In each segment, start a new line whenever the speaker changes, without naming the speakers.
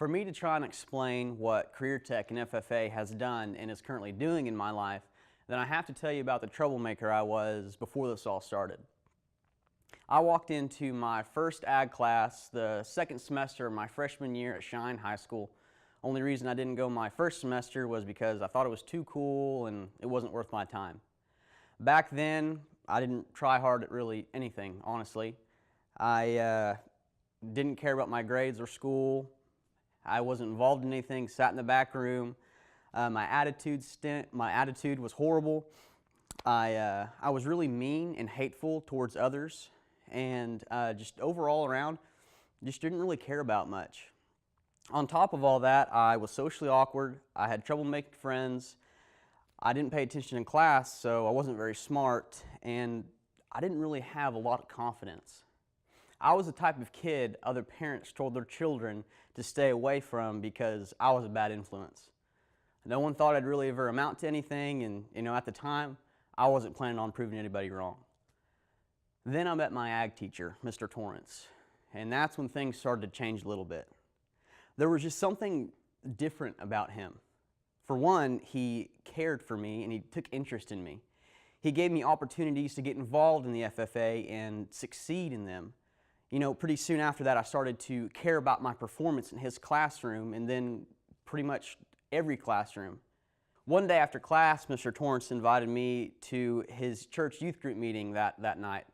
For me to try and explain what Career Tech and FFA has done and is currently doing in my life, then I have to tell you about the troublemaker I was before this all started. I walked into my first ag class the second semester of my freshman year at Shine High School. Only reason I didn't go my first semester was because I thought it was too cool and it wasn't worth my time. Back then, I didn't try hard at really anything, honestly. I didn't care about my grades or school. I wasn't involved in anything, sat in the back room. My attitude was horrible. I was really mean and hateful towards others, and just overall around, just didn't really care about much. On top of all that, I was socially awkward. I had trouble making friends. I didn't pay attention in class, so I wasn't very smart, and I didn't really have a lot of confidence. I was the type of kid other parents told their children to stay away from because I was a bad influence. No one thought I'd really ever amount to anything, and at the time, I wasn't planning on proving anybody wrong. Then I met my ag teacher, Mr. Torrance, and that's when things started to change a little bit. There was just something different about him. For one, he cared for me and he took interest in me. He gave me opportunities to get involved in the FFA and succeed in them. Pretty soon after that, I started to care about my performance in his classroom and then pretty much every classroom. One day after class, Mr. Torrance invited me to his church youth group meeting that night.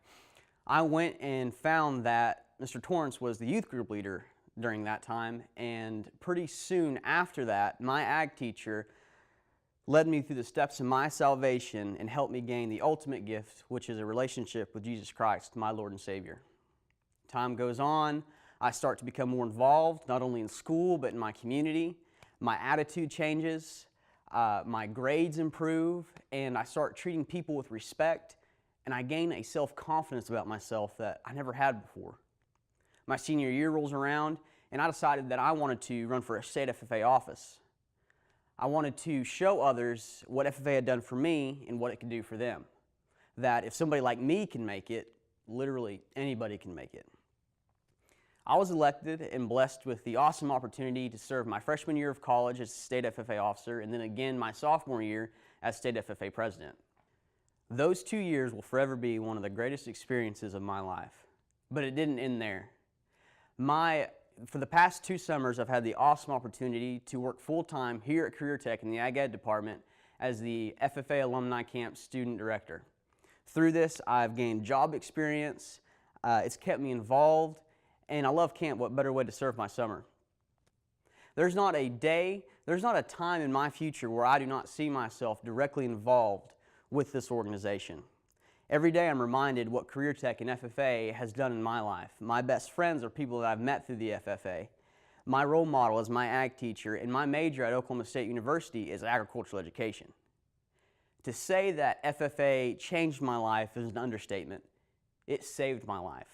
I went and found that Mr. Torrance was the youth group leader during that time, and pretty soon after that, my ag teacher led me through the steps of my salvation and helped me gain the ultimate gift, which is a relationship with Jesus Christ, my Lord and Savior. Time goes on, I start to become more involved, not only in school, but in my community. My attitude changes, my grades improve, and I start treating people with respect, and I gain a self-confidence about myself that I never had before. My senior year rolls around, and I decided that I wanted to run for a state FFA office. I wanted to show others what FFA had done for me and what it could do for them. That if somebody like me can make it, literally anybody can make it. I was elected and blessed with the awesome opportunity to serve my freshman year of college as state FFA officer and then again my sophomore year as state FFA president. Those 2 years will forever be one of the greatest experiences of my life. But it didn't end there. For the past 2 summers, I've had the awesome opportunity to work full-time here at Career Tech in the Ag Ed department as the FFA Alumni Camp student director. Through this, I've gained job experience, it's kept me involved, and I love camp. What better way to serve my summer? There's not a time in my future where I do not see myself directly involved with this organization. Every day I'm reminded what Career Tech and FFA has done in my life. My best friends are people that I've met through the FFA. My role model is my ag teacher, and my major at Oklahoma State University is agricultural education. To say that FFA changed my life is an understatement. It saved my life.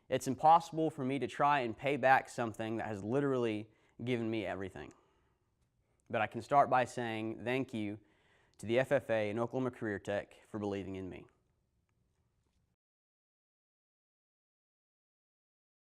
It's impossible for me to try and pay back something that has literally given me everything. But I can start by saying thank you to the FFA and Oklahoma Career Tech for believing in me.